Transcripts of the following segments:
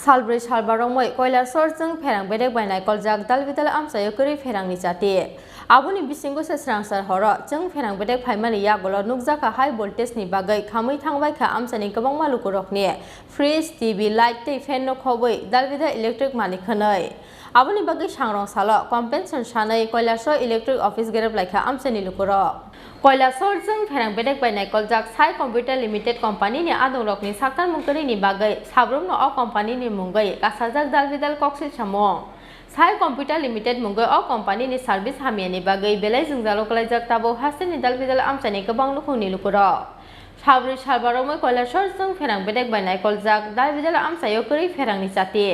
Salbri Salbaromoi, Kailashahar जों फेरां बेदेक बायनाय कलजाक दालबिदाल आमचायो करि फेरांनि जाति आबुनि बिसिंगो सेस्रांसार हर जों फेरां बेदेक फाइमानि यागल नुकजाखा हाई भल्टेजनि बागै खामै थां बायखा आमचानि गोबां लुकुरकनि फ्रिज टिभि लाइट तै फेन न खबै दालबिदा इलेक्ट्रिक मानिखनै आबुनि बागै सांरं साल कम्पेनसन सानै Kailashahar इलेक्ट्रिक अफिस गेरेबलायखा आमचानि लुकुरक Kailashahar जों फेरां बेदेक बायनाय कलजाक साइ कम्पिउटार लिमिटेड कम्पानिनि आदौलकनि साक्तार मुंकरिनि बागै साब्रुमनो अ कम्पानिनि मुंगै गासाजाक दालबिदाल कक्सिल सामं साइ कम्पिउटार लिमिटेड मुंगै अ कम्पानिनि सार्भिस हामियानि बागै बेलाय जोंजालो कलायजाक ताबो हासिनि दालबिदाल आमचानि गोबां लुखुंनि लुकुरक साब्रै सालबारमै Kailashahar जों फेरां बेदेक बायनाय कलजाक दालबिदाल आमचायो करि फेरांनि जाति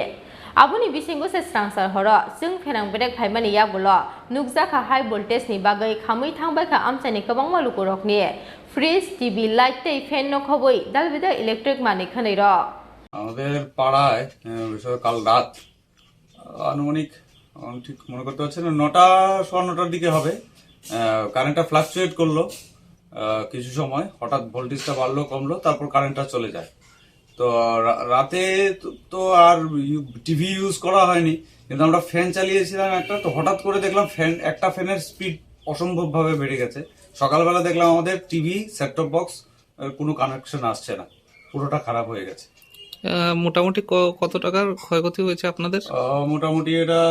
आबुनि बिसिंगो सेस्रांसार हर जों फेरां बेदेक फाइमानि यागुल नुकजाखा हाई भल्टेजनि बागै खामै थां बायखा आमचानि गोबां लुकुरकनि फ्रिज टिभि लाइट तै फेन न खबै दालबिदा इलेक्ट्रिक मानिखनै र আমাদের পাড়ায় বিষয় কাল রাত আনুমানিক ঠিক মনে করতে পারছি না 9টার দিকে হবে কারেন্টটা ফ্লাকচুয়েট করলো কিছু সময় হঠাৎ ভোল্টেজটা বাড়লো কমলো তারপর কারেন্টটা চলে যায় তো রাতে তো আর টিভি ইউজ করা হয়নি কিন্তু আমরা ফ্যান চালিয়েছিলাম একটা তো হঠাৎ করে দেখলাম একটা ফ্যানের স্পিড অসম্ভবভাবে বেড়ে গেছে সকালবেলা দেখলাম আমাদের টিভি সেট টপ বক্স কোনো কানেকশন আসছে না পুরোটা খারাপ হয়ে গেছে মোটামুটি কত টাকার ক্ষয়ক্ষতি হয়েছে আপনাদের মোটামুটি এটা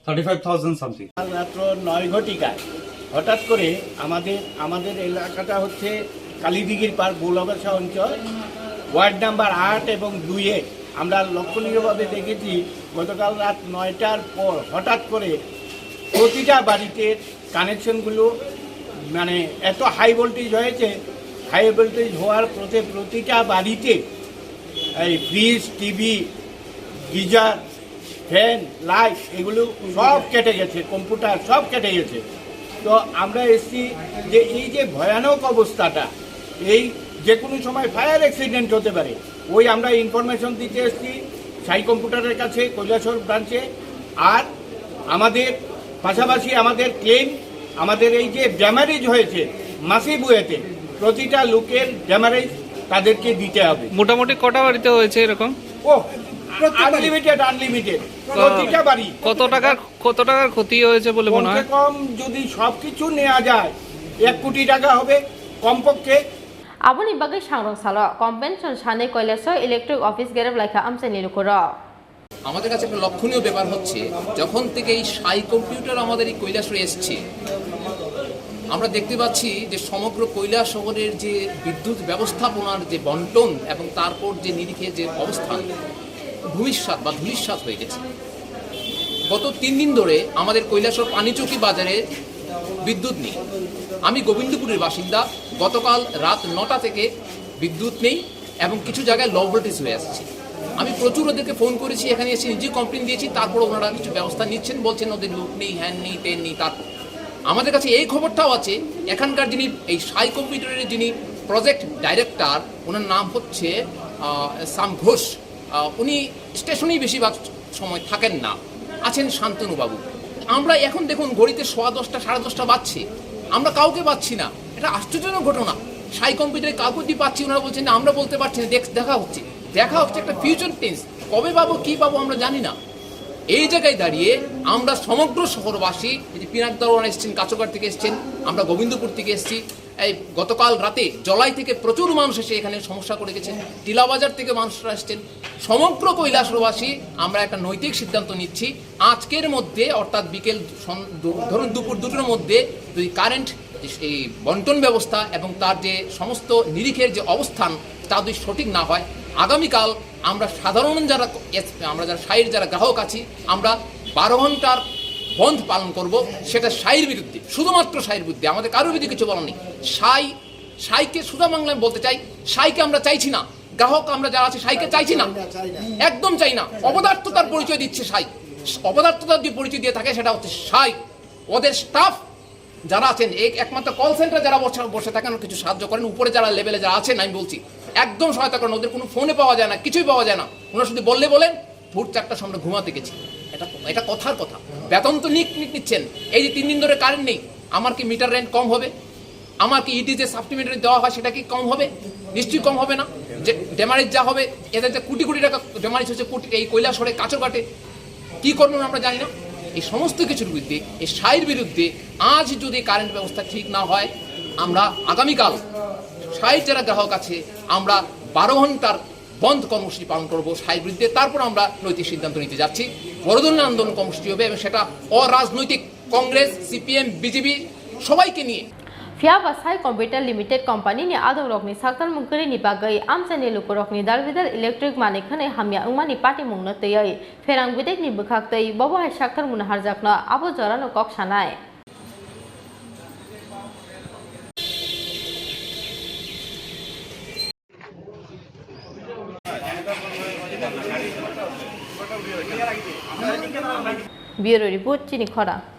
35,000 সামথিং রাত্র 9 ঘটিকায় হঠাৎ করে আমাদের এলাকাটা হচ্ছে কালীদিঘির পার গোলাবাসা অঞ্চল ওয়ার্ড নাম্বার 8 এবং 2-এ আমরা লক্ষণীয়ভাবে দেখেছি গতকাল রাত 9টার পর হঠাৎ করে প্রতিটা বাড়িতে কানেকশনগুলো মানে এত হাই ভোল্টেজ হয়েছে হাই ভোল্টেজ হওয়ার প্রতিটা বাড়িতে এই fridge TV geyser fan light এগুলো সব কেটে গেছে কম্পিউটার সব কেটে গেছে তো আমরা এসছি যে এই যে ভয়ানক অবস্থাটা এই যে কোনো সময় ফায়ার অ্যাক্সিডেন্ট হতে পারে ওই আমরা ইনফরমেশন দিতে এসছি সাই কম্পিউটারের কাছে কৈলাসহর ব্রাঞ্চে আর আমাদের পাশাপাশি আমাদের ক্লেম আমাদের এই যে ড্যামারেজ হয়েছে মাসিভ ওয়েতে প্রতিটা লোকের ড্যামারেজ তাদেরকে দিতে হবে মোটামুটি কটা বাড়িতে হয়েছে এরকম আনলিমিটেড প্রতিটা বাড়ি কত টাকার ক্ষতি হয়েছে বলে মনে হয় কম যদি সবকিছু নেওয়া যায় 1 কোটি টাকা হবে কমপক্ষে आबुनि बागै सांरं साल कम्पेनसन सानै Kailashahar इलेक्ट्रिक अफिस गेरेबलायखा आमचानि लुकुरक আমাদের কাছে একটা লক্ষণীয় ব্যাপার হচ্ছে যখন থেকে এই সাই কম্পিউটার আমাদের এই কৈলাসহরে এসছে আমরা দেখতে পাচ্ছি যে সমগ্র কৈলাসহরের যে বিদ্যুৎ ব্যবস্থাপনার যে বন্টন এবং তারপর যে নিরিখে যে অবস্থান ভূমিসাৎ বা ধূলিসাৎ হয়ে গেছে গত 3 দিন ধরে আমাদের কৈলাসহর পানিচৌকি বাজারে বিদ্যুৎ নেই আমি গোবিন্দপুরের বাসিন্দা গতকাল রাত 9টা থেকে বিদ্যুৎ নেই এবং কিছু জায়গায় লো ভোল্টেজ হয়ে আসছে আমি প্রচুর ওদেরকে ফোন করেছি এখানে এসে নিজে কমপ্লেন দিয়েছি তারপর ওনারা কিছু ব্যবস্থা নিচ্ছেন বলছেন ওদের লোক নেই হ্যান্ড নেই পেন নেই তারপর আমাদের কাছে এই খবরটাও আছে এখানকার যিনি এই সাই কম্পিউটারের যিনি প্রজেক্ট ডাইরেক্টর ওনার নাম হচ্ছে সাম ঘোষ উনি স্টেশনেই বেশিরভাগ সময় থাকেন না আছেন শান্তনুবাবু আমরা এখন দেখুন ঘড়িতে 10:15 10:30 বাজছে আমরা কাউকে পাচ্ছি না এটা আশ্চর্যজনক ঘটনা সাই কম্পিউটারে কাউকে পাচ্ছি ওনারা বলছেন না আমরা বলতে পারছি না দেখা হচ্ছে একটা ফিউচার টেন্স কবে পাবো কি পাবো আমরা জানি না এই জায়গায় দাঁড়িয়ে আমরা সমগ্র শহরবাসী এই যে পিনাক দরওয়ান এসছেন কাছুঘাট থেকে এসছেন আমরা গোবিন্দপুর থেকে এসেছি এই গতকাল রাতে জলাই থেকে প্রচুর মানুষ এসে এখানে সমস্যা করে গেছেন টিলাবাজার থেকে মানুষরা এসছেন সমগ্র কৈলাসহরবাসী আমরা একটা নৈতিক সিদ্ধান্ত নিচ্ছি আজকের মধ্যে অর্থাৎ বিকেল ধরুন দুপুর 2টোর মধ্যে যদি কারেন্ট এই বন্টন ব্যবস্থা এবং তার যে সমস্ত নিরিখের যে অবস্থান তা যদি সঠিক না হয় আগামীকাল আমরা সাধারণ যারা সাইয়ের যারা গ্রাহক আছি আমরা 12 ঘন্টার বন্ধ পালন করব সেটা সাইয়ের বিরুদ্ধে শুধুমাত্র সাইয়ের বিরুদ্ধে আমাদের কারোর বিরুদ্ধে কিছু বলার নেই সাইকে সুধা বাংলায় বলতে চাই সাইকে আমরা চাইছি না গ্রাহক আমরা যারা আছি সাইকে চাইছি না একদম চাই না অপদার্থতার পরিচয় দিচ্ছে সাই অপদার্থতার যে পরিচয় দিয়ে থাকে সেটা হচ্ছে সাই ওদের স্টাফ যারা আছেন একমাত্র কল সেন্টার যারা বসে থাকেন কিছু সাহায্য করেন উপরে যারা লেভেলে যারা আছেন আমি বলছি একদম সহায়তা করেন ওদের কোনো ফোনে পাওয়া যায় না কিছুই পাওয়া যায় না ওনারা শুধু বলেন ভোর 4টার সময় ঘুমাতে গেছি এটা কথার কথা বেতন তো নিচ্ছেন এই যে 3 দিন ধরে কারেন্ট নেই আমার কি মিটার রেন্ট কম হবে আমার কি ইটি যে সাপ্লিমেন্টারি দেওয়া হয় সেটা কি কম হবে নিশ্চয়ই কম হবে না যে ড্যামারেজ যা হবে, এদের যে কোটি কোটি টাকা ড্যামারেজ হচ্ছে এই কৈলাসহরে কাঁচর কাটে, কি করবেন আমরা জানি না। এই সমস্ত কিছুর বিরুদ্ধে, এই সাইয়ের বিরুদ্ধে আজ যদি কারেন্ট ব্যবস্থা ঠিক না হয়, আমরা আগামীকাল সাইয়ের যারা গ্রাহক আছে আমরা 12 ঘন্টার বন্ধ কর্মসূচি পালন করবো সাইয়ের বিরুদ্ধে। তারপর আমরা নৈতিক সিদ্ধান্ত নিতে যাচ্ছি। বড় ধরনের আন্দোলন কর্মসূচি হবে এবং সেটা অরাজনৈতিক, কংগ্রেস, সিপিএম, বিজেপি সবাইকে নিয়ে। Fiaba Sai Computer Limited Company ni adong rokni saktal mungkiri ni bagai Amchaini Lukurokni dalbidal electric manikhane hamya ungmani party mungna teyai ferang bidek ni bukhak tei bobo hai saktal mun harjakna abo jorano kok sanai. Bureau report Chini Khorang.